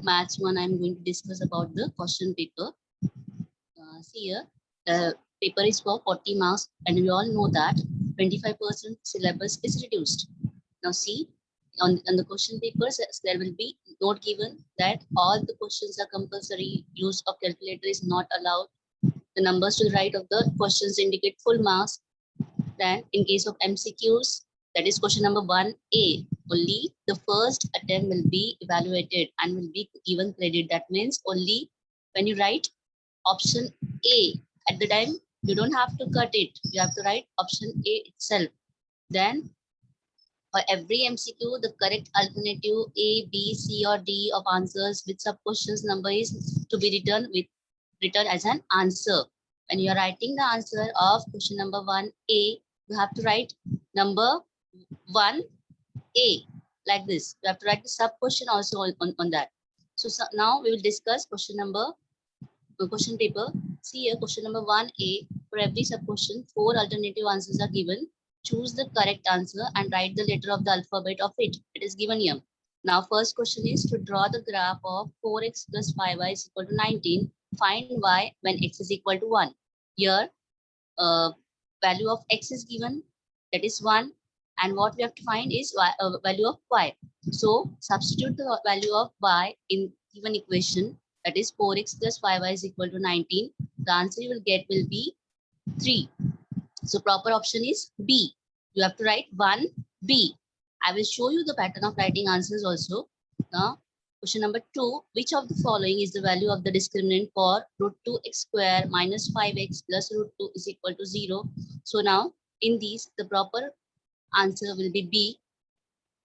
Maths 1, I'm going to discuss about the question paper. See here, the paper is for 40 marks, and we all know that 25% syllabus is reduced. Now see, on the question papers, there will be note given that all the questions are compulsory. Use of calculator is not allowed. The numbers to the right of the questions indicate full marks. Then in case of MCQs, that is question number 1A, only the first attempt will be evaluated and will be given credit. That means only when you write option A at the time, you don't have to cut it. You have to write option A itself. Then for every MCQ, the correct alternative A, B, C, or D of answers with sub questions number is to be written as an answer. When you are writing the answer of question number 1A, you have to write number 1A like this. You have to write the sub question also on that. So now we will discuss question paper. See here, question number 1A. For every sub question, 4 alternative answers are given. Choose the correct answer and write the letter of the alphabet of it. It is given here. Now, first question is to draw the graph of 4x plus 5y is equal to 19. Find y when x is equal to 1. Here, value of x is given, that is 1. And what we have to find is value of y. So, substitute the value of y in given equation, that is 4x plus 5y is equal to 19. The answer you will get will be 3. So proper option is B. You have to write 1B. I will show you the pattern of writing answers also. Now, question number 2. Which of the following is the value of the discriminant for root 2x square minus 5x plus root 2 is equal to 0? So now, in these, the proper answer will be B.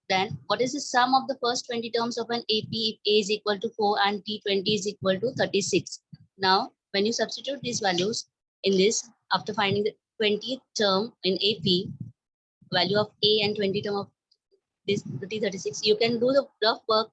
Then, what is the sum of the first 20 terms of an AP if A is equal to 4 and T20 is equal to 36? Now, when you substitute these values in this, after finding the 20th term in AP, value of A and 20 term of this T36, you can do the rough work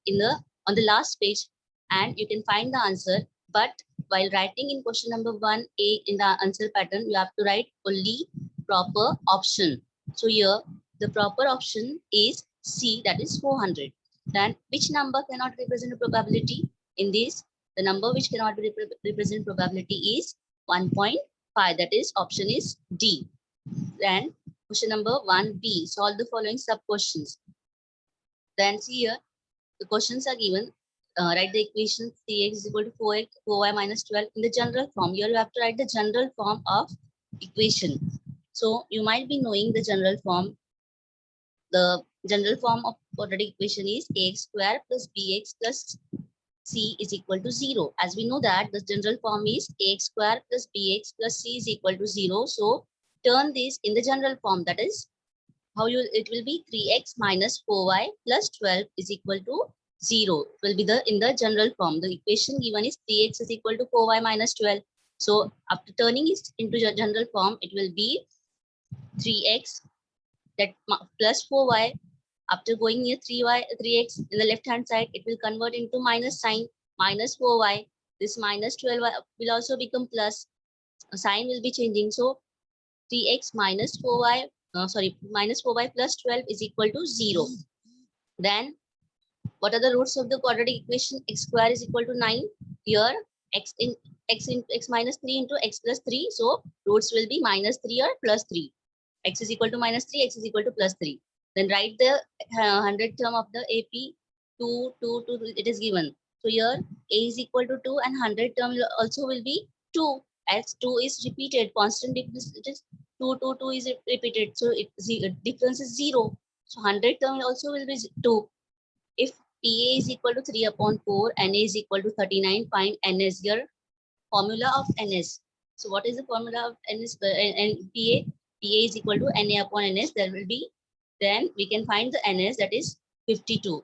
on the last page and you can find the answer. But while writing in question number 1A in the answer pattern, you have to write only proper option. So here, the proper option is C, that is 400. Then which number cannot represent a probability? In this, the number which cannot represent probability is 1.5. That is option is D. Then question number 1B, solve the following sub questions. Then see here, the questions are given. Write the equation 3x is equal to 4x, 4y minus 12 in the general form. Here you have to write the general form of equation. So you might be knowing the general form. The general form of quadratic equation is ax square plus bx plus c is equal to 0. As we know that the general form is ax square plus bx plus c is equal to 0. So turn this in the general form. That is how it will be 3x minus 4y plus 12 is equal to 0. It will be in the general form. The equation given is 3x is equal to 4y minus 12. So after turning it into general form, it will be 3x that plus 4y. After going near 3x in the left hand side, it will convert into minus sign, minus 4y. This minus 12y will also become plus. A sign will be changing. So 3x minus 4y, minus 4y plus 12 is equal to 0. Then what are the roots of the quadratic equation? X square is equal to 9. Here x minus 3 into x plus 3. So roots will be minus 3 or plus 3. X is equal to minus 3, x is equal to plus 3. Then write the 100 term of the AP 2, it is given. So here A is equal to 2 and 100 term also will be 2 as 2 is repeated. Constant difference, it is 2 is repeated. So difference is 0. So 100 term also will be 2. If PA is equal to 3 upon 4, NA is equal to 39, find NS here. Formula of NS. So what is the formula of NS and PA? PA is equal to NA upon NS. There will be, then we can find the NS, that is 52.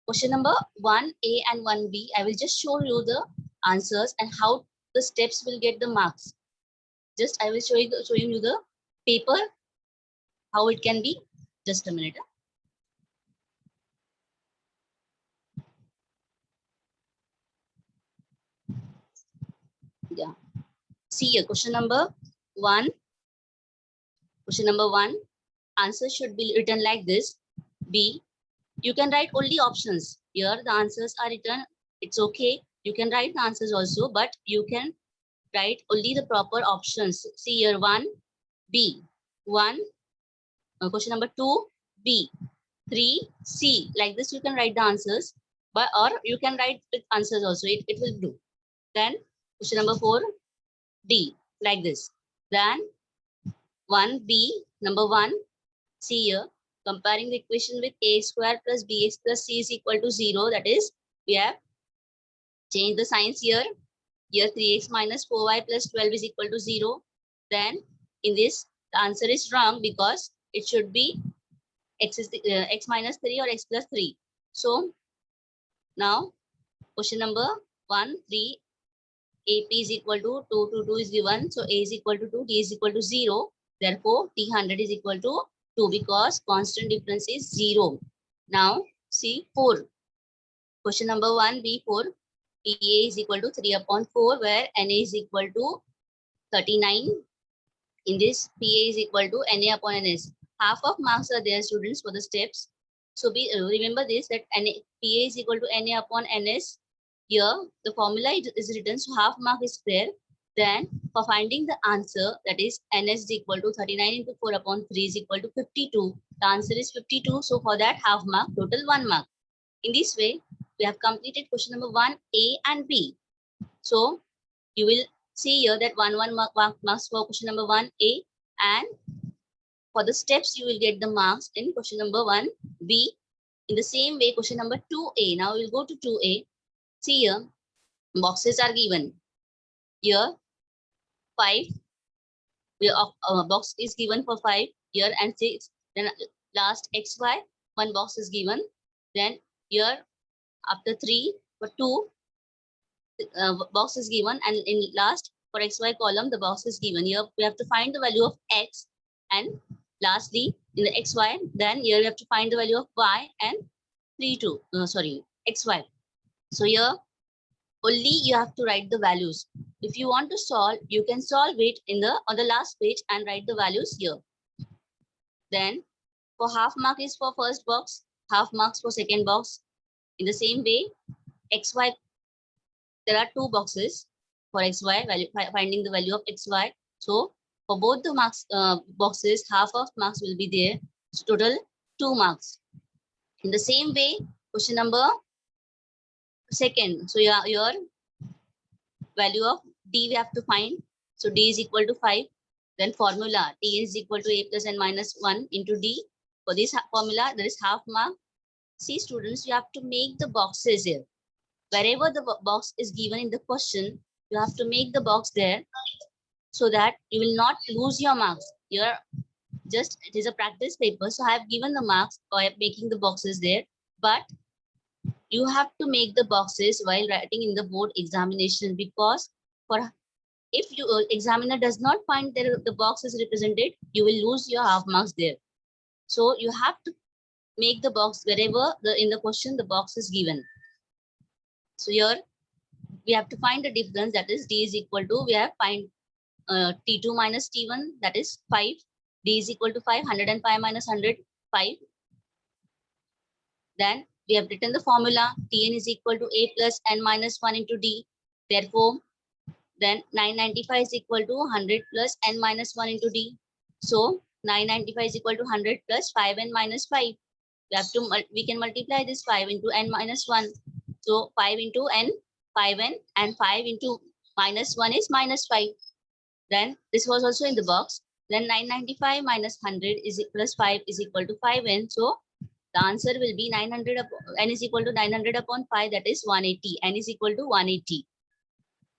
Question number 1A and 1B. I will just show you the answers and how the steps will get the marks. Just I will showing you the paper, how it can be. Just a minute. Yeah. See here, question number 1. Question number 1. Answer should be written like this. B. You can write only options. Here the answers are written It's okay. You can write the answers also, but you can write only the proper options. See here, 1, B. 1, question number 2, B. 3, C. Like this, you can write the answers, but or you can write with answers also. It will do. Then question number 4, D. Like this. Then 1B, number 1, see here, comparing the equation with a square plus bx plus c is equal to 0. That is, we have changed the signs here. Here 3x minus 4y plus 12 is equal to 0. Then in this, the answer is wrong because it should be x minus 3 or x plus 3. So now question number 1, 3, AP is equal to 2, 2, 2 is given. So A is equal to 2, D is equal to 0. Therefore, T100 is equal to 2 because constant difference is 0. Now, see 4. Question number 1, B4. PA is equal to 3 upon 4, where NA is equal to 39. In this, PA is equal to NA upon NS. Half of marks are there, students, for the steps. So remember this, that PA is equal to NA upon NS. Here, the formula is written, so half mark is there. Then, for finding the answer, that is NS is equal to 39 into 4 upon 3 is equal to 52. The answer is 52. So, for that half mark, total 1 mark. In this way, we have completed question number 1, A and B. So, you will see here that 1 marks for question number 1A, and for the steps, you will get the marks in question number 1B. In the same way, question number 2A. Now, we'll go to 2A. See here, boxes are given. Here, 5. Box is given for 5 here and 6. Then last XY, 1 box is given. Then here, after 3, for 2, box is given. And in last, for XY column, the box is given. Here, we have to find the value of X. And lastly, in the XY, then here we have to find the value of Y and XY. So here, only you have to write the values. If you want to solve, you can solve it on the last page and write the values here. Then for half mark is for first box, half marks for second box. In the same way, XY, there are 2 boxes for XY, finding the value of XY. So for both the marks boxes, half of marks will be there. So total 2 marks. In the same way, question number 2nd. So your value of D we have to find. So D is equal to 5. Then formula T is equal to A plus N minus 1 into D. For this formula, there is half mark. See, students, you have to make the boxes here. Wherever the box is given in the question, you have to make the box there so that you will not lose your marks. Here, just it is a practice paper. So I have given the marks by making the boxes there. But you have to make the boxes while writing in the board examination, because if you examiner does not find that the box is represented, you will lose your half marks there. So you have to make the box wherever in the question the box is given. So here we have to find the difference, that is D is equal to, we have find T2 minus T1, that is 5. D is equal to 5, 105 minus 100, 5. Then we have written the formula Tn is equal to A plus N minus 1 into D. Therefore, then 995 is equal to 100 plus N minus 1 into D. So 995 is equal to 100 plus 5N minus 5. We can multiply this 5 into N minus 1. So 5 into N, 5N, and 5 into minus 1 is minus 5. Then this was also in the box. Then 995 minus 100 is plus 5 is equal to 5N. So the answer will be 900 N is equal to 900 upon 5, that is 180. N is equal to 180.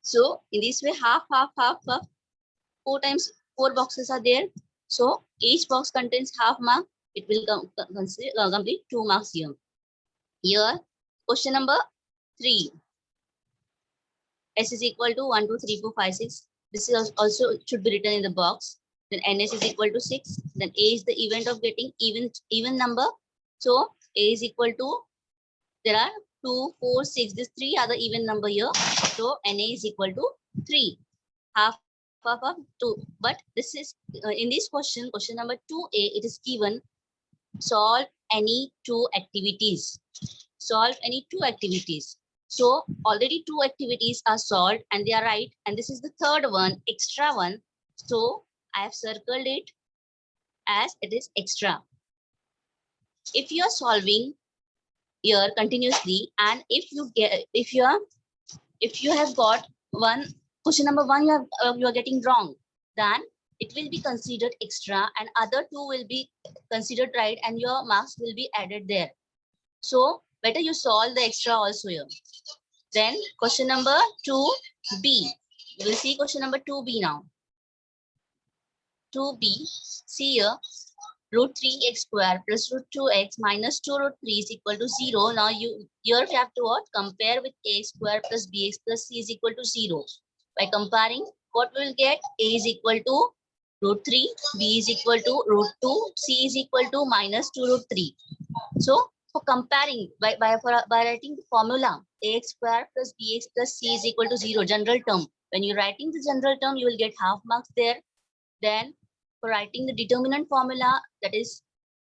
So in this way, half, 4 times 4 boxes are there. So each box contains half mark. It will complete 2 marks here. Here, question number 3. S is equal to 1, 2, 3, 4, 5, 6. This is also should be written in the box. Then NS is equal to 6. Then A is the event of getting even number. So A is equal to, there are 2, 4, 6. These 3 are the even number here. So NA is equal to 3. Half of 2. But this is in this question number 2A, it is given solve any 2 activities. Solve any 2 activities. So already two activities are solved and they are right. And this is the third one, extra one. So I have circled it as it is extra. If you are solving here continuously, and if you have got one question number one you are getting wrong, then it will be considered extra and other two will be considered right and your marks will be added there. So better you solve the extra also here. Then question number 2b. We will see question number 2b now. 2b, see here, root 3x square plus root 2x minus 2 root 3 is equal to 0. Now here we have to what? Compare with a square plus bx plus c is equal to 0. By comparing, what we will get? A is equal to root 3, b is equal to root 2, c is equal to minus 2 root 3. So for comparing, by writing the formula, ax square plus bx plus c is equal to 0, general term. When you're writing the general term, you will get half marks there. Then for writing the determinant formula, that is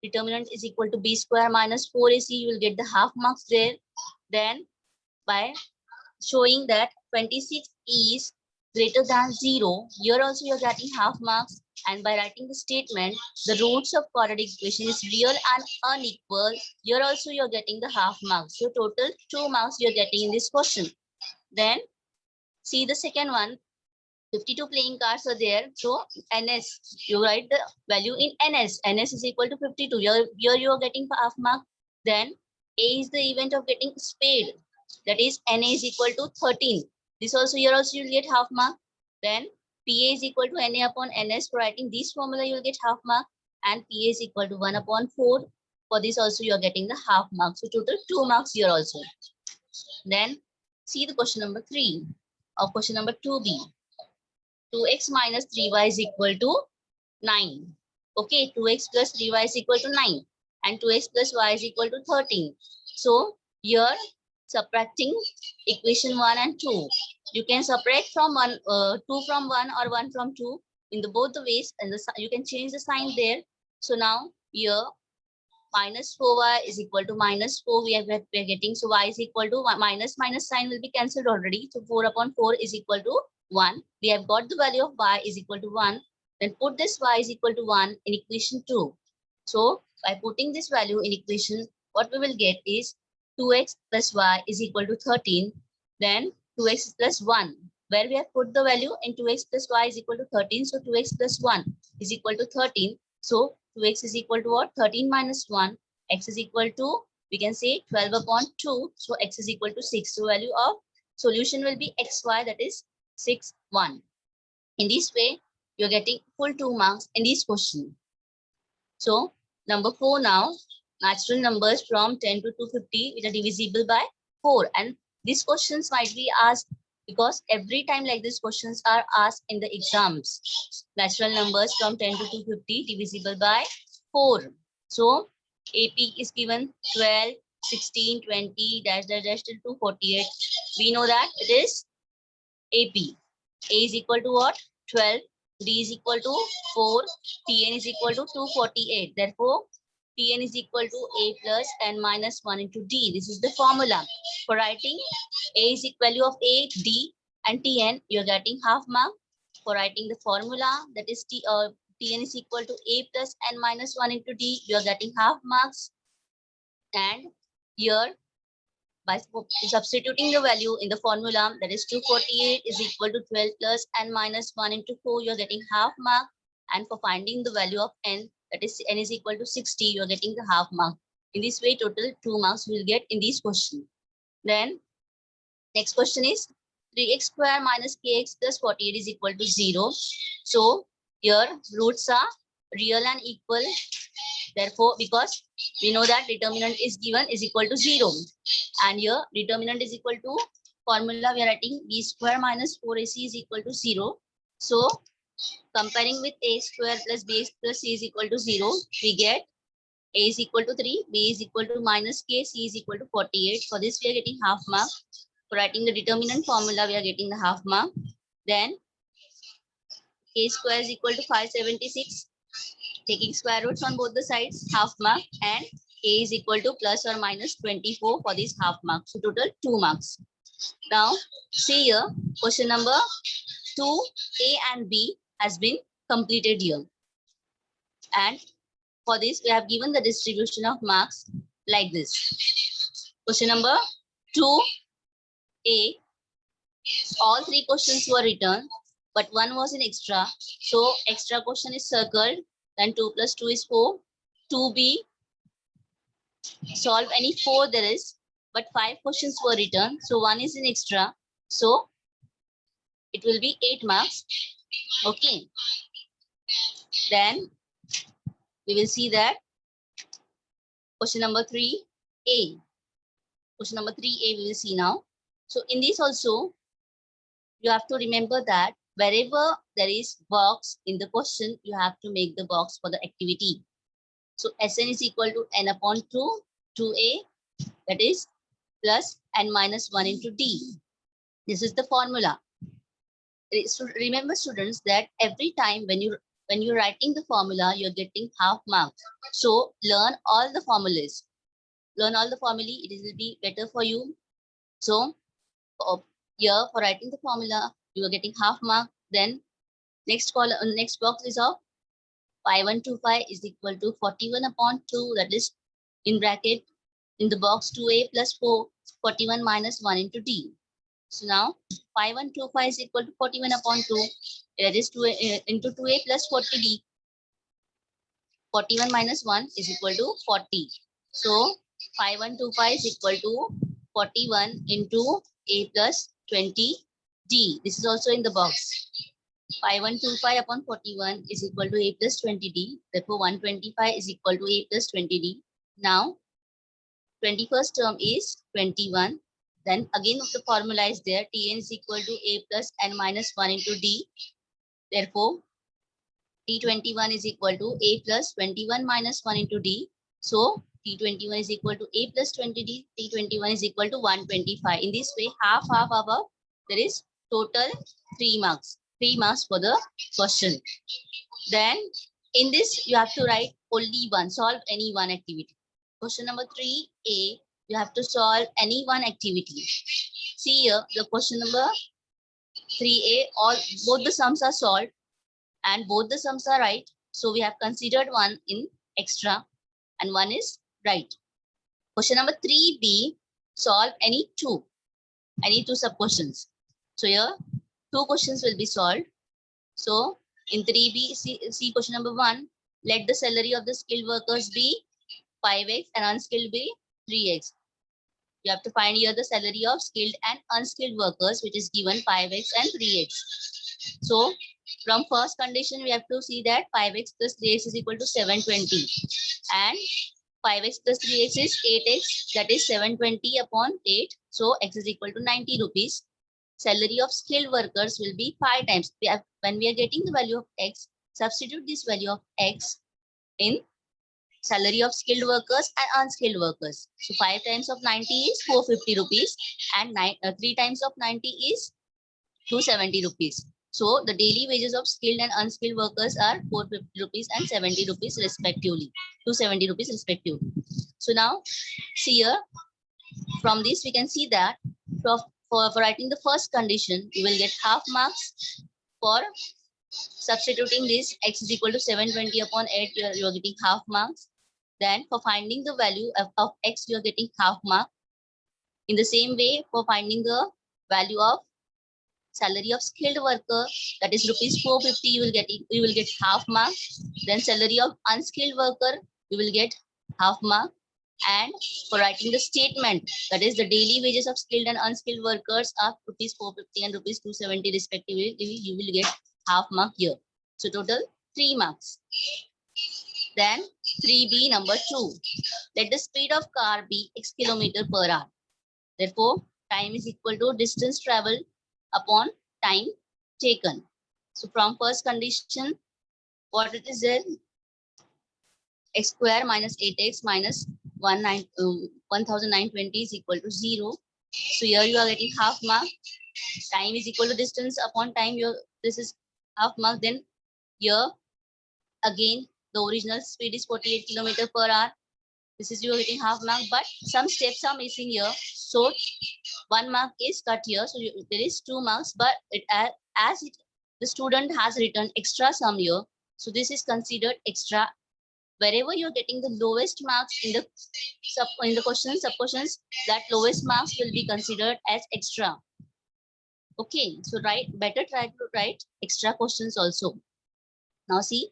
determinant is equal to b square minus 4ac, you will get the half marks there. Then by showing that 26 is greater than 0, here also you're getting half marks. And by writing the statement, the roots of quadratic equation is real and unequal, here also you're getting the half marks. So total 2 marks you're getting in this question. Then see the second one, 52 playing cards are there. So NS, you write the value in NS. NS is equal to 52. Here you are getting half mark. Then A is the event of getting spade. That is NA is equal to 13. This also here also you'll get half mark. Then PA is equal to NA upon NS. For writing this formula, you'll get half mark. And PA is equal to 1 upon 4. For this also you are getting the half mark. So total 2 marks here also. Then see the question number 3 of question number 2b. 2x minus 3y is equal to 9. Okay, 2x plus 3y is equal to 9. And 2x plus y is equal to 13. So here subtracting equation 1 and 2. You can subtract from 2 from 1 or 1 from 2 in the both the ways, and you can change the sign there. So now here minus 4y is equal to minus 4 we are getting. So y is equal to minus sign will be cancelled already. So 4 upon 4 is equal to 1. We have got the value of y is equal to 1. Then put this y is equal to 1 in equation 2. So by putting this value in equation, what we will get is 2x plus y is equal to 13. Then 2x plus 1. Where we have put the value in 2x plus y is equal to 13. So 2x plus 1 is equal to 13. So 2x is equal to what? 13 minus 1. X is equal to, we can say 12 upon 2. So x is equal to 6. So value of solution will be xy, that is 6, 1. In this way, you're getting full 2 marks in this question. So number 4 now, natural numbers from 10 to 250 which are divisible by 4. And these questions might be asked because every time like these questions are asked in the exams. Natural numbers from 10 to 250 divisible by 4. So AP is given 12, 16, 20, dash, dash, dash till 248. We know that it is AP. A is equal to what? 12. D is equal to 4. Tn is equal to 248. Therefore, Tn is equal to A plus n minus 1 into D. This is the formula. For writing A is equal value of A, D and Tn, you're getting half mark. For writing the formula, that is Tn is equal to A plus n minus 1 into D, you're getting half marks. And here, by substituting the value in the formula, that is 248 is equal to 12 plus n minus 1 into 4, you're getting half mark. And for finding the value of n, that is n is equal to 60, you're getting the half mark. In this way, total 2 marks will get in this question. Then next question is 3x square minus kx plus 48 is equal to 0. So here roots are real and equal. Therefore, because we know that determinant is given is equal to 0. And here determinant is equal to formula we are writing b square minus 4ac is equal to 0. So comparing with a square plus b plus c is equal to 0, we get a is equal to 3, b is equal to minus k, c is equal to 48. For this we are getting half mark. For writing the determinant formula, we are getting the half mark. Then k square is equal to 576. Taking square roots on both the sides, half mark. And A is equal to plus or minus 24 for this half mark. So total 2 marks. Now see here, question number 2, A and B has been completed here. And for this, we have given the distribution of marks like this. Question number 2A, all 3 questions were written, but one was in extra. So extra question is circled. Then 2 plus 2 is 4. 2B, solve any 4 there is, but 5 questions were written. So one is in extra. So it will be 8 marks. Okay. Then we will see that question number 3A. Question number 3A we will see now. So in this also, you have to remember that wherever there is box in the question, you have to make the box for the activity. So Sn is equal to n upon 2A, that is plus n minus 1 into d. This is the formula. So remember students that every time when you're writing the formula, you're getting half marks. So learn all the formulas. Learn all the formulae, it will be better for you. So here for writing the formula, you are getting half mark. Then next column, next box is of 5125 is equal to 41 upon 2, that is in bracket in the box 2A plus 4, 41 minus 1 into d. So now 5125 is equal to 41 upon 2, that is 2 into 2A plus 40d. 41 minus 1 is equal to 40. So 5125 is equal to 41 into A plus 20d. This is also in the box. 5125 upon 41 is equal to A plus 20d. Therefore 125 is equal to A plus 20d. Now 21st term is 21. Then again the formula is there. Tn is equal to A plus n minus 1 into d. Therefore T21 is equal to A plus 21 minus 1 into d. So T21 is equal to A plus 20d. T21 is equal to 125. In this way, half above, there is total 3 marks. 3 marks for the question. Then in this, you have to write only one, solve any one activity. Question number 3A, you have to solve any one activity. See here, the question number 3A, both the sums are solved and both the sums are right. So we have considered one in extra and one is right. Question number 3B, solve any two sub questions. So here 2 questions will be solved. So in 3B, see question number 1, let the salary of the skilled workers be 5x and unskilled be 3x. You have to find here the salary of skilled and unskilled workers, which is given 5x and 3x. So from first condition, we have to see that 5x plus 3x is equal to 720 and 5x plus 3x is 8x, that is 720 upon 8. So x is equal to 90 rupees. Salary of skilled workers will be 5 times. When we are getting the value of x, substitute this value of x in salary of skilled workers and unskilled workers. So 5 times of 90 is 450 rupees and 3 times of 90 is 270 rupees. So the daily wages of skilled and unskilled workers are 450 rupees and 70 rupees respectively. 270 rupees respectively. So now see here, from this we can see that for writing the first condition, you will get half marks. For substituting this x is equal to 720 upon 8, you are getting half marks. Then for finding the value of x, you are getting half mark. In the same way, for finding the value of salary of skilled worker, that is rupees 450, you will get half mark. Then salary of unskilled worker, you will get half mark. And for writing the statement, that is the daily wages of skilled and unskilled workers are rupees 450 and rupees 270 respectively, you will get half mark here. So total 3 marks. Then 3B number 2. Let the speed of car be x kilometer per hour. Therefore, time is equal to distance traveled upon time taken. So from first condition, what it is there? X square minus 8x minus 1920 is equal to 0. So here you are getting half mark. Time is equal to distance upon time. This is half mark. Then here again the original speed is 48 km per hour. This is you are getting half mark, but some steps are missing here. So 1 mark is cut here. So there is 2 marks, but the student has written extra sum here. So this is considered extra. Wherever you're getting the lowest marks in the questions, subquestions, that lowest marks will be considered as extra. Okay, so better try to write extra questions also. Now see,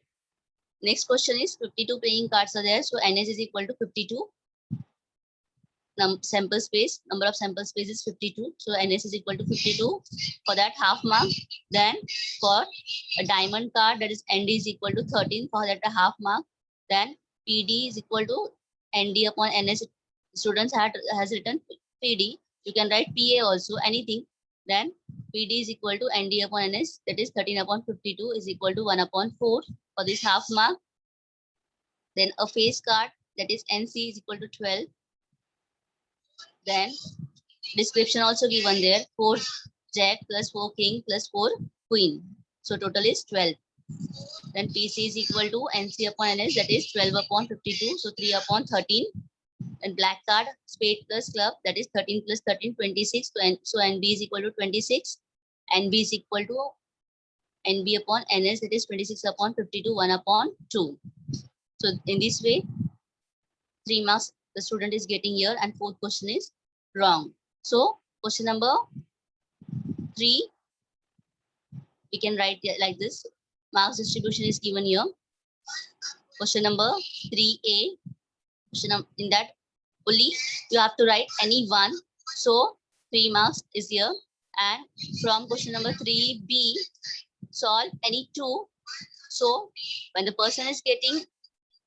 next question is 52 playing cards are there. So NS is equal to 52. Sample space, number of sample space is 52. So NS is equal to 52. For that half mark. Then for a diamond card, that is ND is equal to 13. For that a half mark. Then PD is equal to ND upon NS. Students has written PD. You can write PA also, anything. Then PD is equal to ND upon NS. That is 13 upon 52 is equal to 1 upon 4 for this half mark. Then a face card, that is NC is equal to 12. Then description also given there, 4 jack plus 4 king plus 4 queen. So total is 12. Then PC is equal to NC upon NS, that is 12 upon 52. So 3 upon 13. And black card, spade plus club, that is 13 plus 13, 26. So NB is equal to 26. NB is equal to NB upon NS, that is 26 upon 52, 1 upon 2. So in this way, 3 marks the student is getting here, and 4th question is wrong. So question number 3, we can write like this. Marks distribution is given here. Question number 3A. In that only you have to write any one. So 3 marks is here. And from question number 3B, solve any 2. So when the person is getting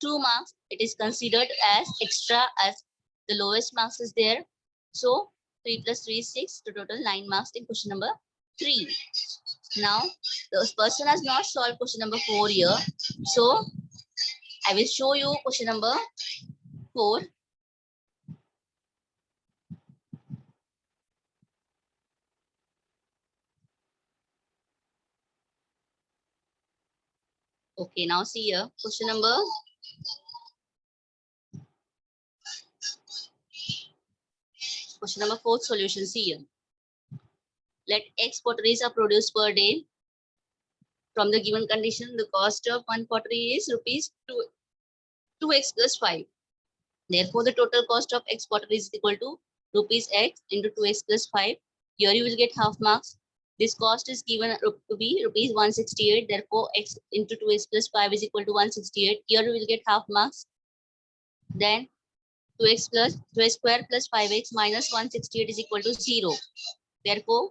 2 marks, it is considered as extra, as the lowest marks is there. So 3 plus 3 is 6, to total 9 marks in question number 3. Now the person has not solved question number 4 here. So I will show you question number 4. Okay, now see here, question number 4th solution. See here. Let X potteries are produced per day. From the given condition, the cost of 1 pottery is rupees 2x plus 5. Therefore, the total cost of X pottery is equal to rupees X into 2x plus 5. Here you will get half marks. This cost is given to be rupees 168. Therefore, X into 2x plus 5 is equal to 168. Here you will get half marks. Then 2x square plus 5x minus 168 is equal to 0. Therefore,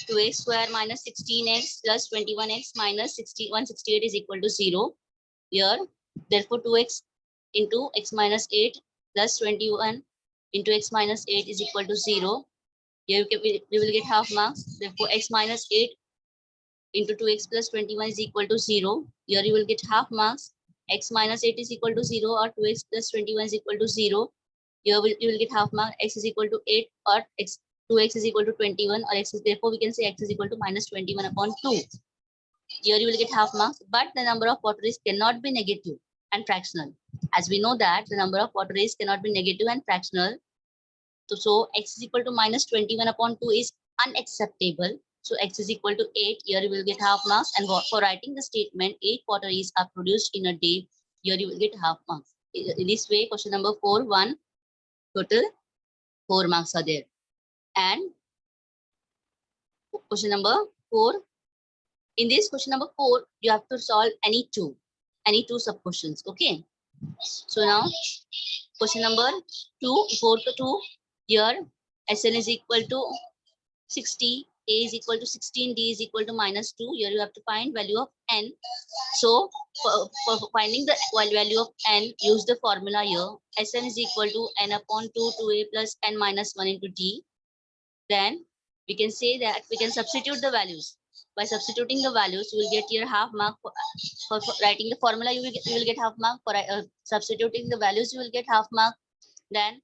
2x square minus 16x plus 21x minus 168 is equal to 0. Here, therefore, 2x into x minus 8 plus 21 into x minus 8 is equal to 0. Here we will get half marks. Therefore, x minus 8 into 2x plus 21 is equal to 0. Here you will get half marks. X minus 8 is equal to 0 or 2x plus 21 is equal to 0. Here you will get half mark. X is equal to 8 or 2x is equal to 21, or therefore we can say x is equal to minus 21 upon 2. Here you will get half marks, but the number of potteries cannot be negative and fractional. As we know that the number of potteries cannot be negative and fractional. So x is equal to minus 21 upon 2 is unacceptable. So x is equal to 8. Here you will get half marks. And for writing the statement, 8 potteries are produced in a day, here you will get half marks. In this way, question number 4, 1, total 4 marks are there. And question number 4. In this question number 4, you have to solve any two sub questions. Okay. So now question number 2, 4 to 2. Here SN is equal to 60, A is equal to 16, D is equal to minus 2. Here you have to find value of N. So for finding the value of N, use the formula here. SN is equal to N upon 2 2A plus N minus 1 into D. Then we can say that we can substitute the values. By substituting the values, you will get your half mark. For writing the formula, you will get half mark. For substituting the values, you will get half mark. Then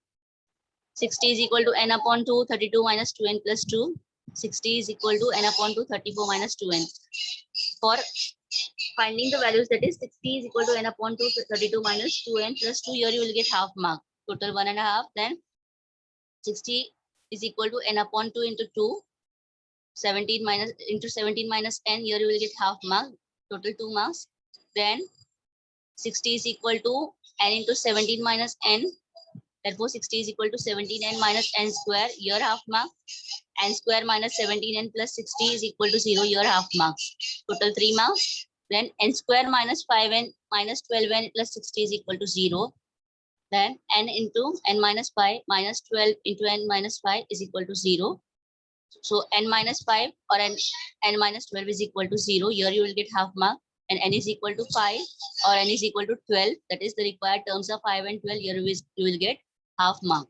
60 is equal to N upon 2, 32 minus 2N plus 2. 60 is equal to N upon 2, 34 minus 2N. For finding the values, that is 60 is equal to n upon 2, 32 minus 2n plus 2. Here you will get half mark, total 1.5. Then 60 is equal to n upon 2 into 2, 17 minus into 17 minus n. Here you will get half mark, total 2 marks. Then 60 is equal to n into 17 minus n. Therefore 60 is equal to 17n minus n square. Here half mark. N square minus 17n plus 60 is equal to 0. Here half marks, total 3 marks. Then n square minus 5n minus 12n plus 60 is equal to 0. Then n into n minus 5 minus 12 into n minus 5 is equal to 0. So n minus 5 or n minus 12 is equal to 0. Here you will get half mark. And n is equal to 5 or n is equal to 12. That is the required terms of 5 and 12. Here you will get half mark.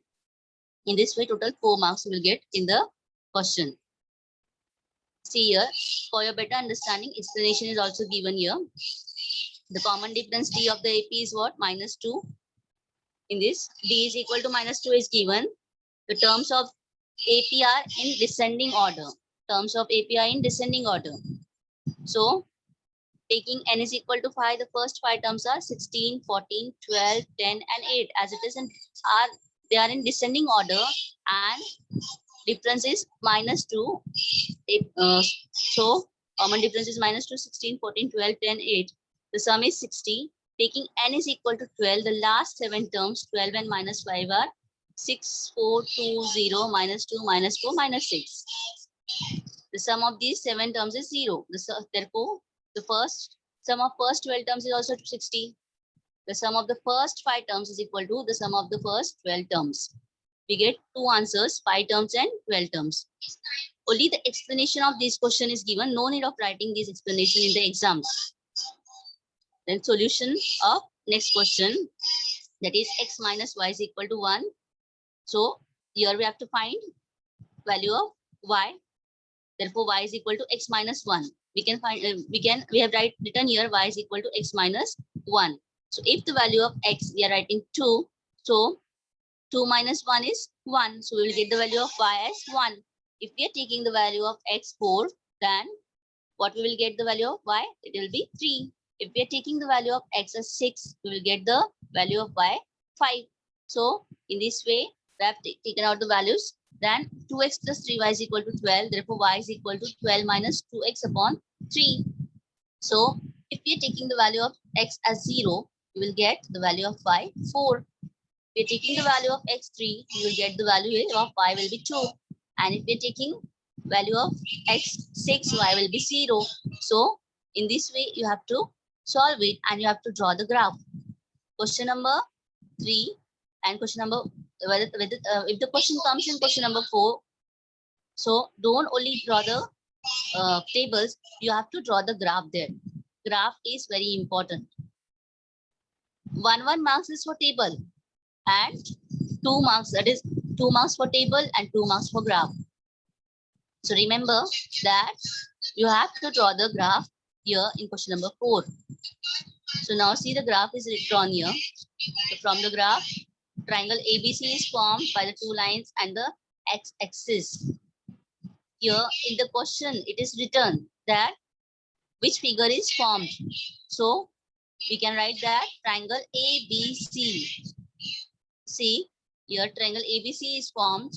In this way, total 4 marks you will get in the question. See here, for your better understanding, explanation is also given here. The common difference D of the AP is what? Minus 2. In this, D is equal to minus 2 is given. The terms of AP are in descending order. Terms of AP are in descending order. So, taking n is equal to 5, the first 5 terms are 16, 14, 12, 10, and 8. As it is they are in descending order, and difference is minus 2. So common difference is minus 2, 16, 14, 12, 10, 8. The sum is 60. Taking n is equal to 12, the last 7 terms, 12 and minus 5 are 6, 4, 2, 0, minus 2, minus 4, minus 6. The sum of these 7 terms is 0. Therefore, the sum of first 12 terms is also 60. The sum of the first 5 terms is equal to the sum of the first 12 terms. We get 2 answers, 5 terms and 12 terms. Only the explanation of this question is given. No need of writing this explanation in the exams. Then solution of next question, that is x minus y is equal to 1. So here we have to find value of y. Therefore, y is equal to x minus 1. We can find we have written here y is equal to x minus 1. So if the value of x, we are writing 2. So 2 minus 1 is 1. So we will get the value of y as 1. If we are taking the value of x 4, then what we will get the value of y? It will be 3. If we are taking the value of x as 6, we will get the value of y 5. So in this way, we have taken out the values. Then 2x plus 3y is equal to 12. Therefore, y is equal to 12 minus 2x upon 3. So if we are taking the value of x as 0, we will get the value of y 4. If we are taking the value of x 3, we will get the value of y will be 2. And if we are taking value of x 6, y will be 0. So in this way, you have to solve it and you have to draw the graph. Question number 3 and question number, if the question comes in question number 4, so don't only draw the tables, you have to draw the graph there. Graph is very important. 1 marks is for table and 2 marks, that is 2 marks for table and 2 marks for graph. So remember that you have to draw the graph here in question number 4. So now see, the graph is drawn here. So from the graph, triangle ABC is formed by the 2 lines and the x-axis. Here in the question, it is written that which figure is formed. So we can write that triangle ABC. See, here triangle ABC is formed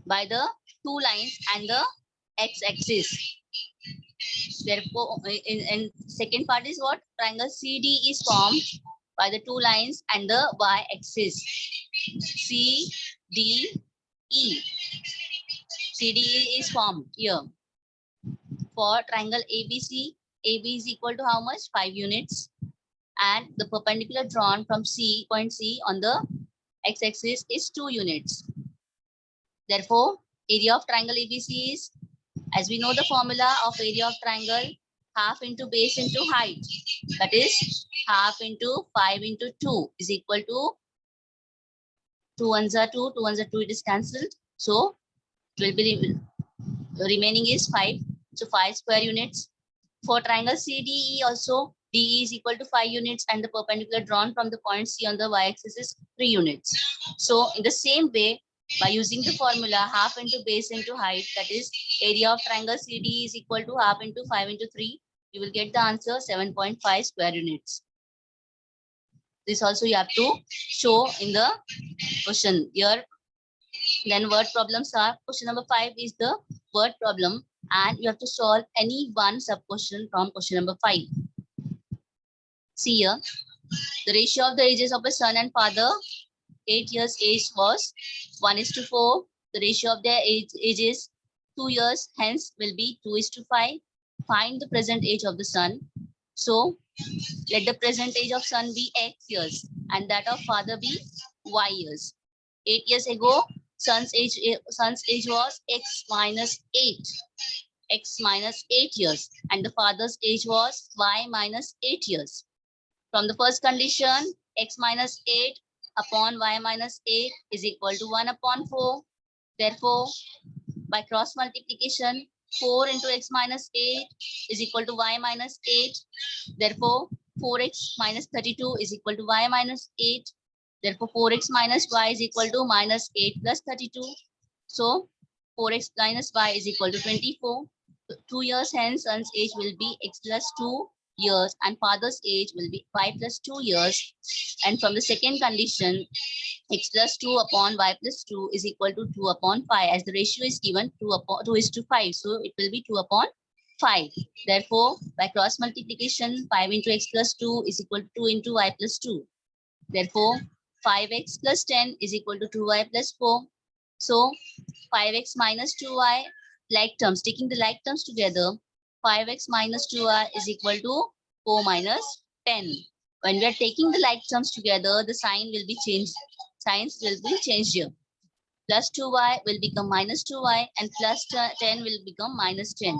by the 2 lines and the x-axis. Therefore, in second part is what? Triangle CD is formed by the 2 lines and the y-axis. CDE. CDE is formed here. For triangle ABC, AB is equal to how much? 5 units. And the perpendicular drawn from point C on the x-axis is 2 units. Therefore, area of triangle ABC is, as we know the formula of area of triangle, half into base into height. That is half into 5 into 2 is equal to 2 ones are 2, 2 ones are 2, it is cancelled. So it will be remaining is 5. So 5 square units. For triangle CDE also, DE is equal to 5 units and the perpendicular drawn from the point C on the y-axis is 3 units. So in the same way, by using the formula half into base into height, that is area of triangle CDE is equal to half into 5 into 3. you will get the answer 7.5 square units. This also you have to show in the question here. Then word problems are, question number 5 is the word problem, and you have to solve any one sub question from question number 5. See here, the ratio of the ages of a son and father, 8 years age was 1:4. The ratio of their ages 2 years, hence will be 2:5. Find the present age of the son. So let the present age of son be X years and that of father be Y years. 8 years ago, son's age was X minus 8. X minus 8 years, and the father's age was Y minus 8 years. From the first condition, X minus 8 upon Y minus 8 is equal to 1/4. Therefore, by cross multiplication, 4 into X minus 8 is equal to Y minus 8. Therefore, 4X minus 32 is equal to Y minus 8. Therefore, 4X minus Y is equal to minus 8 plus 32. So, 4X minus Y is equal to 24. 2 years hence, son's age will be X plus 2 years and father's age will be Y plus 2 years. And from the second condition, X plus 2 upon Y plus 2 is equal to 2/5, as the ratio is given 2:5. So it will be 2/5. Therefore, by cross multiplication, 5 into X plus 2 is equal to 2 into Y plus 2. Therefore, 5X plus 10 is equal to 2Y plus 4. So 5X minus 2Y, like terms, taking the like terms together, 5X minus 2Y is equal to 4 minus 10. When we are taking the like terms together, the sign will be changed. Signs will be changed here. Plus 2Y will become minus 2Y and plus 10 will become minus 10.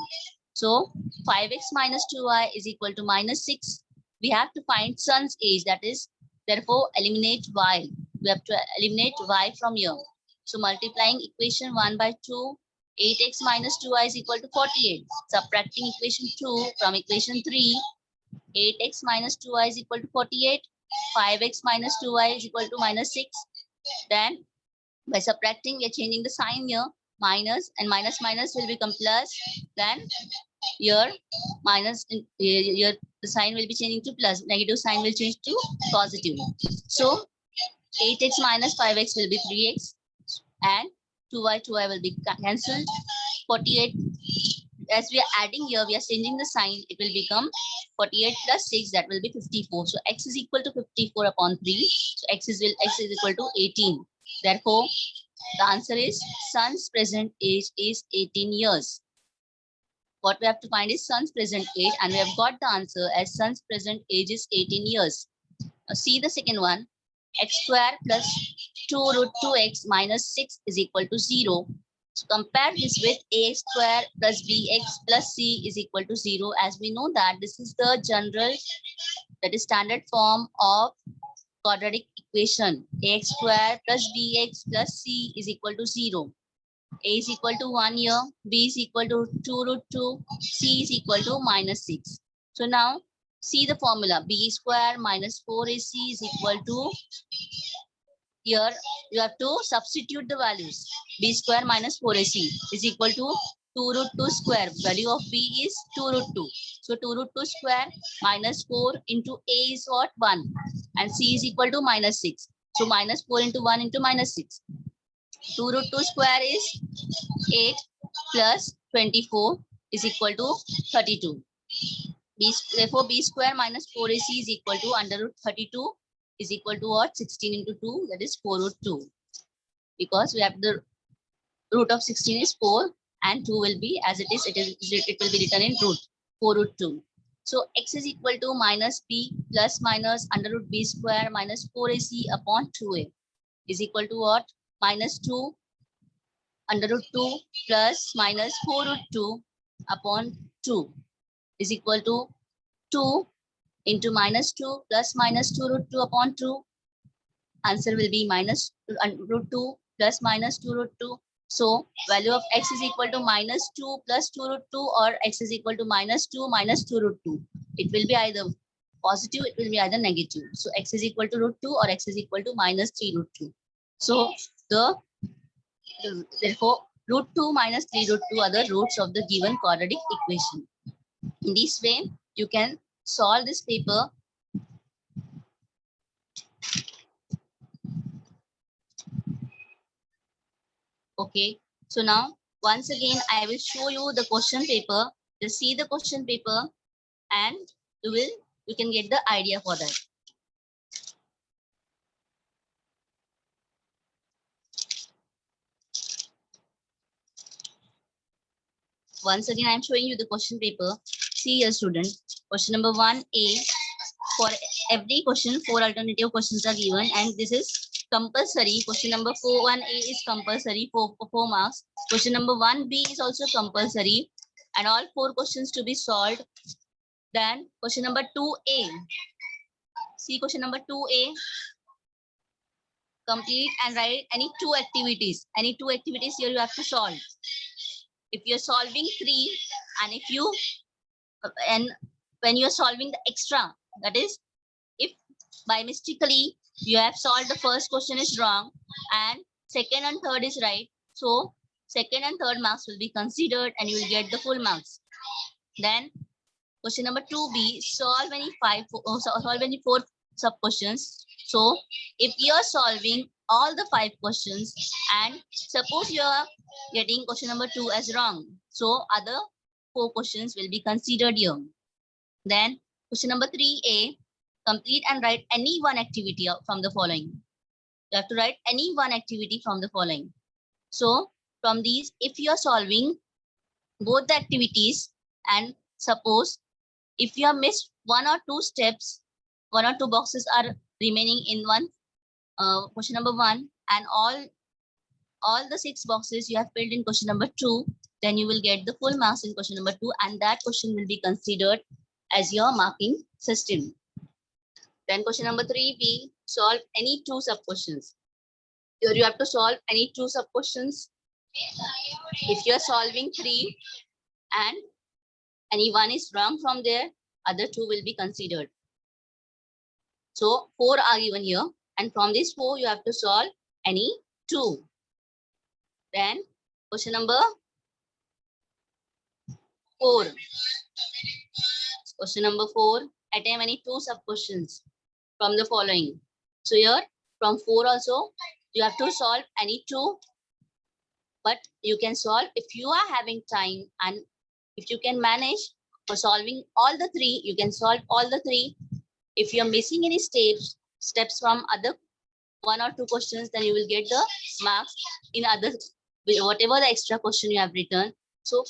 So 5X minus 2Y is equal to minus 6. We have to find son's age, that is, therefore eliminate Y. We have to eliminate Y from here. So multiplying equation 1 by 2, 8X minus 2Y is equal to 48. Subtracting equation 2 from equation 3, 8X minus 2Y is equal to 48. 5X minus 2Y is equal to minus 6. Then by subtracting, we are changing the sign here. Minus and minus minus will become plus. Then here minus, here the sign will be changing to plus. Negative sign will change to positive. So 8X minus 5X will be 3X. And 2Y will be cancelled. 48, as we are adding here, we are changing the sign. It will become 48 plus 6, that will be 54. So X is equal to 54/3. So X is equal to 18. Therefore, the answer is son's present age is 18 years. What we have to find is son's present age, and we have got the answer as son's present age is 18 years. Now see the second one. X square plus 2 root 2x minus 6 is equal to 0. So compare this with ax square plus bx plus c is equal to 0. As we know that this is the general, that is standard form of quadratic equation. Ax square plus bx plus c is equal to 0. A is equal to 1 here, b is equal to 2 root 2, c is equal to minus 6. So now see the formula. B square minus 4ac is equal to, here you have to substitute the values. B square minus 4ac is equal to 2 root 2 square. Value of b is 2 root 2. So 2 root 2 square minus 4 into a is what? 1. And c is equal to minus 6. So minus 4 into 1 into minus 6. 2 root 2 square is 8 plus 24 is equal to 32. Therefore, b square minus 4ac is equal to under root 32 is equal to what? 16 into 2, that is 4 root 2. Because we have the root of 16 is 4 and 2 will be as it will be written in root 4 root 2. So x is equal to minus b plus minus under root b square minus 4ac upon 2a is equal to what? Minus 2 under root 2 plus minus 4 root 2 upon 2 is equal to 2 into minus 2 plus minus 2 root 2 upon 2. Answer will be minus root 2 plus minus 2 root 2. So value of x is equal to minus 2 plus 2 root 2 or x is equal to minus 2 minus 2 root 2. It will be either positive, it will be either negative. So x is equal to root 2 or x is equal to minus 3 root 2. So therefore root 2 minus 3 root 2 are the roots of the given quadratic equation. In this way, you can solve this paper. Okay. So now, once again, I will show you the question paper. Just see the question paper, and you can get the idea for that. Once again, I am showing you the question paper. See here, student. Question number 1A. For every question, 4 alternative questions are given, and this is compulsory. Question number 1A is compulsory for 4 marks. Question number 1B is also compulsory, and all 4 questions to be solved. Then question number 2A. See question number 2A. Complete and write any 2 activities. Any 2 activities here you have to solve. If you're solving 3, and if you and when you're solving the extra, that is, if by mistakenly you have solved the first question is wrong and second and third is right, so second and third marks will be considered and you will get the full marks. Then question number 2B, solve any 4 sub questions. So if you are solving all the 5 questions and suppose you are getting question number 2 as wrong, so other 4 questions will be considered here. Then question number 3A, complete and write any one activity from the following. You have to write any one activity from the following. So from these, if you are solving both the activities, and suppose if you have missed 1 or 2 steps, 1 or 2 boxes are remaining in one question number 1, and all the 6 boxes you have filled in question number 2, then you will get the full marks in question number 2, and that question will be considered as your marking system. Then question number 3B, solve any 2 sub questions. Here you have to solve any 2 sub questions. If you are solving 3 and any one is wrong from there, other 2 will be considered. So 4 are given here, and from this 4 you have to solve any 2. Then question number 4. Question number 4, attempt any 2 sub questions from the following. So here from 4 also you have to solve any 2, but you can solve if you are having time, and if you can manage for solving all the 3, you can solve all the 3. If you are missing any steps from other 1 or 2 questions, then you will get the marks in other, whatever the extra question you have written. So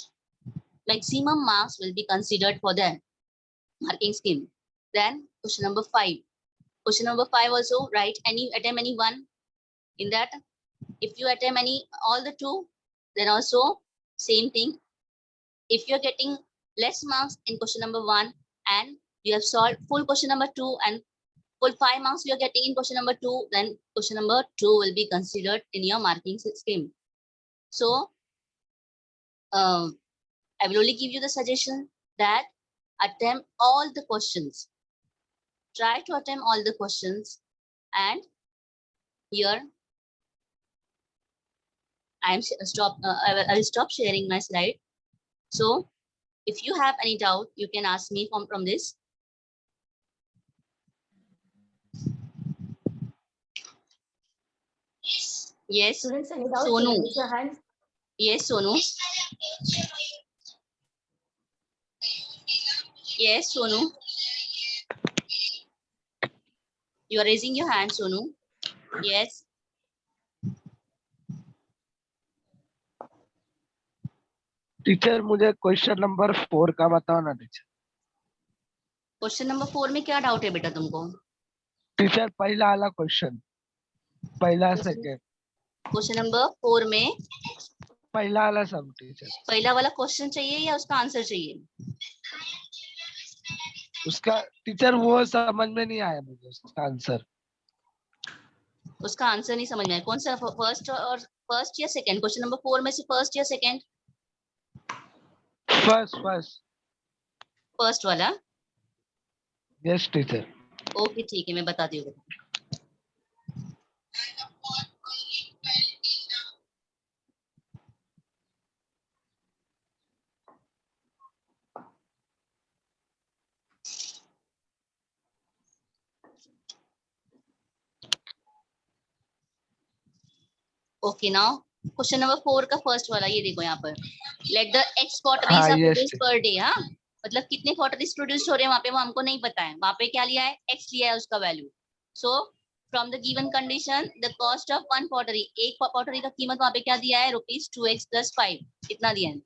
maximum marks will be considered for the marking scheme. Then question number 5. Question number 5 also attempt any one. In that, if you attempt all the 2, then also same thing. If you're getting less marks in question number 1 and you have solved full question number 2 and full 5 marks you're getting in question number 2, then question number 2 will be considered in your marking scheme. So I will only give you the suggestion that attempt all the questions. Try to attempt all the questions, and here I will stop sharing my slide. So if you have any doubt, you can ask me from this. Yes. Students, any doubt? Sonu. Raise your hand. Yes, Sonu. Yes, Sonu. You are raising your hand, Sonu. Yes. Teacher मुझे question number 4 का बताओ ना teacher. Question number 4 में क्या doubt है बेटा तुमको? Teacher पहला वाला क्वेश्चन, पहला सेकंड। क्वेश्चन नंबर 4 में पहला वाला सब टीचर। पहला वाला क्वेश्चन चाहिए या उसका आंसर चाहिए? उसका टीचर वो समझ में नहीं आया मुझे, उसका आंसर। उसका आंसर नहीं समझ में आया। कौन सा फर्स्ट या सेकंड? क्वेश्चन नंबर 4 में से फर्स्ट या सेकंड? फर्स्ट वाला। Yes teacher. ओके ठीक है, मैं बताती हूँ। ओके नाउ क्वेश्चन नंबर 4 का फर्स्ट वाला ये देखो यहाँ पर, लेट द एक्स पॉटरीज हाँ, are yes, produce per day. हाँ, मतलब कितने पॉटरीज प्रोड्यूस हो रहे हैं वहां पे वो हमको नहीं पता है, वहां पे क्या लिया है, एक्स लिया है उसका value. So from the given condition the cost of one pottery, एक पॉटरी का कीमत वहां पे क्या दिया है, ₹2x + 5 इतना दिया है।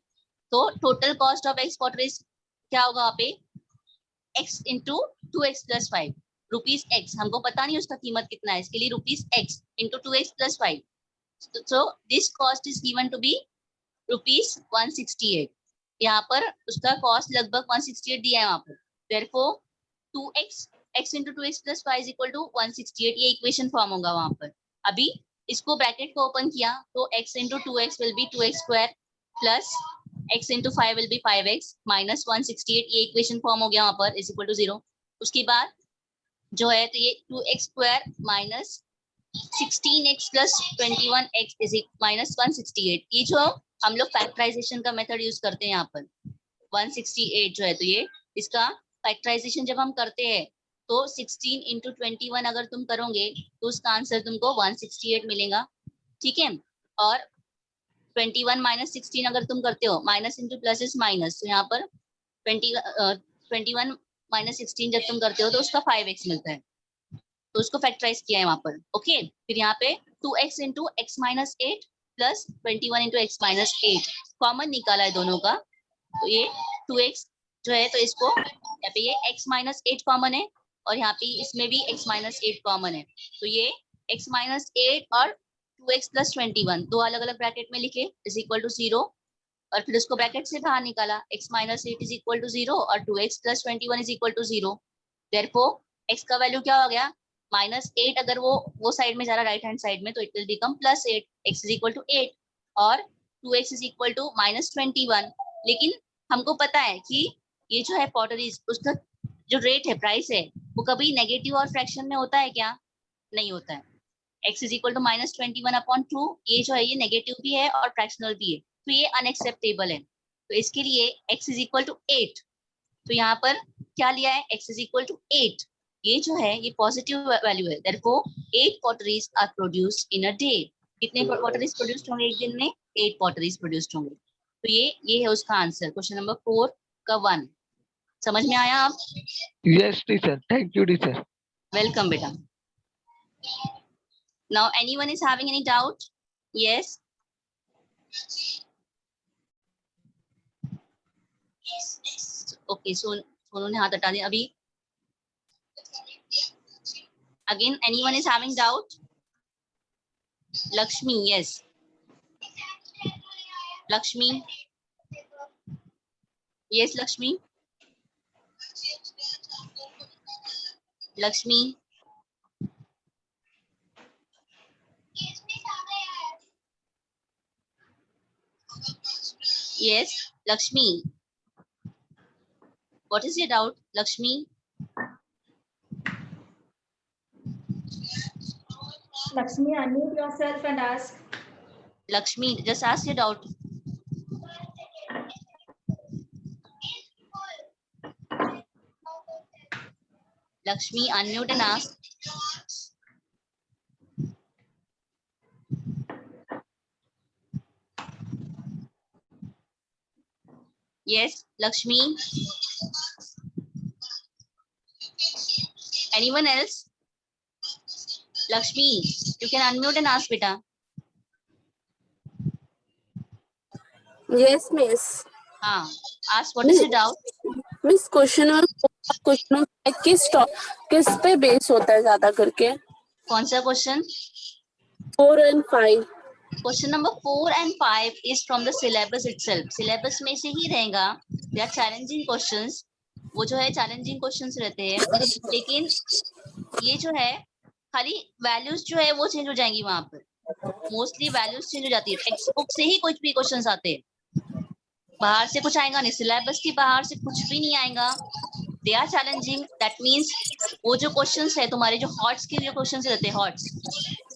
तो total cost of x potteries क्या होगा वहां पे, x into 2x + 5 rupees x, हमको पता नहीं उसका कीमत कितना है, इसके लिए ₹x into 2x + 5। So this cost is given to be ₹168। यहाँ पर उसका कॉस्ट लगभग 168 दिया है वहां पर। Therefore 2x x into 2x plus 5 is equal to 168, ये इक्वेशन फॉर्म होगा वहां पर। अभी इसको ब्रैकेट को ओपन किया तो x into 2x will be 2x square plus x into 5 will be 5x minus 168, ये इक्वेशन फॉर्म हो गया वहां पर, is equal to 0। उसके बाद जो है तो ये 2x square minus 16x plus 21x is minus 168, ये जो हम लोग फैक्टराइजेशन का मेथड यूज करते हैं यहाँ पर। 168 जो है तो ये इसका फैक्टराइजेशन जब हम करते हैं तो 16 into 21 अगर तुम करोगे तो उसका आंसर तुमको 168 मिलेगा, ठीक है। और 21 minus 16 अगर तुम करते हो, minus into plus is minus, तो यहाँ पर 21 minus 16 जब तुम करते हो तो उसका 5x मिलता है, तो उसको फैक्टराइज किया है वहां पर। ओके, फिर यहाँ पे 2x into x minus 8 plus 21 into x minus 8 common निकाला है दोनों का, तो ये 2x जो है तो इसको यहाँ पे ये x minus 8 कॉमन है और यहाँ पे इसमें भी x minus 8 कॉमन है, तो ये x minus 8 और 2x plus 21 दो अलग अलग ब्रैकेट में लिखे इज इक्वल टू 0, और फिर उसको ब्रैकेट से बाहर निकाला, x minus 8 is equal to 0 और 2x plus 21 is equal to 0। Therefore x का वैल्यू क्या हो गया, -8, अगर वो साइड में जा रहा राइट हैंड साइड में तो it will become +8, x is equal to 8 और 2x इज इक्वल टू -21। लेकिन हमको पता है कि ये जो है पॉटरीज उसका जो रेट है, प्राइस है, वो कभी नेगेटिव और फ्रैक्शन में होता है क्या, नहीं होता है। x इज इक्वल टू -21/2, ये जो है ये नेगेटिव भी है और फ्रैक्शनल भी है, तो ये अनएक्सेप्टेबल है। तो इसके लिए x इज इक्वल टू 8, तो यहाँ पर क्या लिया है, x इज इक्वल टू 8, ये जो है ये पॉजिटिव वैल्यू है। Therefore 8 potteries are produced in a day। कितने potteries produced होंगे एक दिन में, 8 potteries produced होंगे। तो ये है उसका आंसर, क्वेश्चन नंबर 4 का 1। समझ में आया आप? Yes, teacher. Thank you, teacher. Welcome बेटा। Now anyone is having any doubt? Yes. Okay, so Sonu ने हाथ हटा दिया अभी। Again, anyone is having doubt? Lakshmi, yes. Lakshmi. Yes, Lakshmi. Lakshmi. Yes, Lakshmi. What is your doubt, Lakshmi? Lakshmi, unmute yourself and ask. Lakshmi, just ask your doubt. Lakshmi, unmute and ask. Yes, Lakshmi. Anyone else? Lakshmi, you can unmute and ask, beta. Yes, miss. हाँ, ask what is your doubt? Miss question किस पे base होता है ज्यादा करके? कौन सा question? 4 and 5. Question number 4 and 5 is from the syllabus itself. Syllabus में से ही रहेगा। They are challenging questions. वो जो है चैलेंजिंग क्वेश्चंस रहते हैं, लेकिन ये जो है खाली वैल्यूज जो है वो चेंज हो जाएंगी वहां पर, मोस्टली वैल्यूज चेंज हो जाती है। टेक्स्ट बुक से ही कुछ भी क्वेश्चंस आते हैं, बाहर से कुछ आएगा नहीं, सिलेबस के बाहर से कुछ भी नहीं आएगा। They are challenging, that means वो जो क्वेश्चंस है तुम्हारे जो हॉट्स के जो क्वेश्चंस रहते हैं, हॉट्स,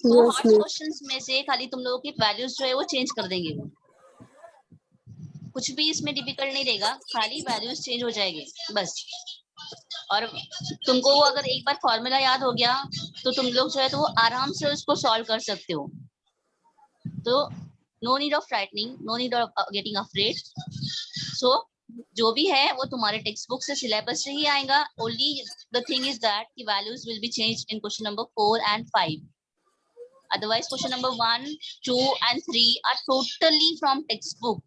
वो Yes, हॉट्स miss. क्वेश्चंस में से खाली तुम लोगों की वैल्यूज जो है वो चेंज कर देंगे। वो कुछ भी इसमें डिफिकल्ट नहीं रहेगा, खाली वैल्यूज चेंज हो जाएंगे बस। और तुमको वो अगर एक बार फॉर्मूला याद हो गया तो तुम लोग जो है तो वो आराम से उसको सॉल्व कर सकते हो। तो no need of frightening, no need of getting afraid. So जो भी है वो तुम्हारे टेक्स्ट बुक से, सिलेबस से ही आएगा। Only the thing is that कि values will be changed in question number 4 and 5. Otherwise question number 1, 2 and 3 are totally from textbook.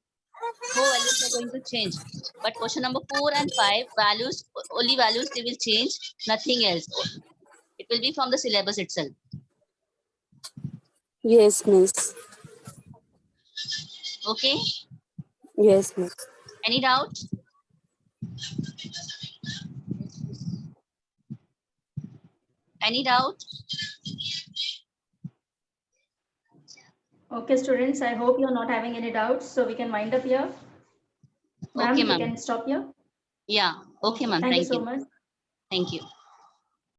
No values are going to change. But question number 4 and 5, values, only values they will change, nothing else. It will be from the syllabus itself. Yes, miss. Okay? Yes, miss. Any doubt? Any doubt? Okay, students, I hope you're not having any doubts, so we can wind up here. Ma'am, Okay, we ma'am. can stop here. Yeah. Okay, ma'am. Thank you Thank so you. much. Thank you.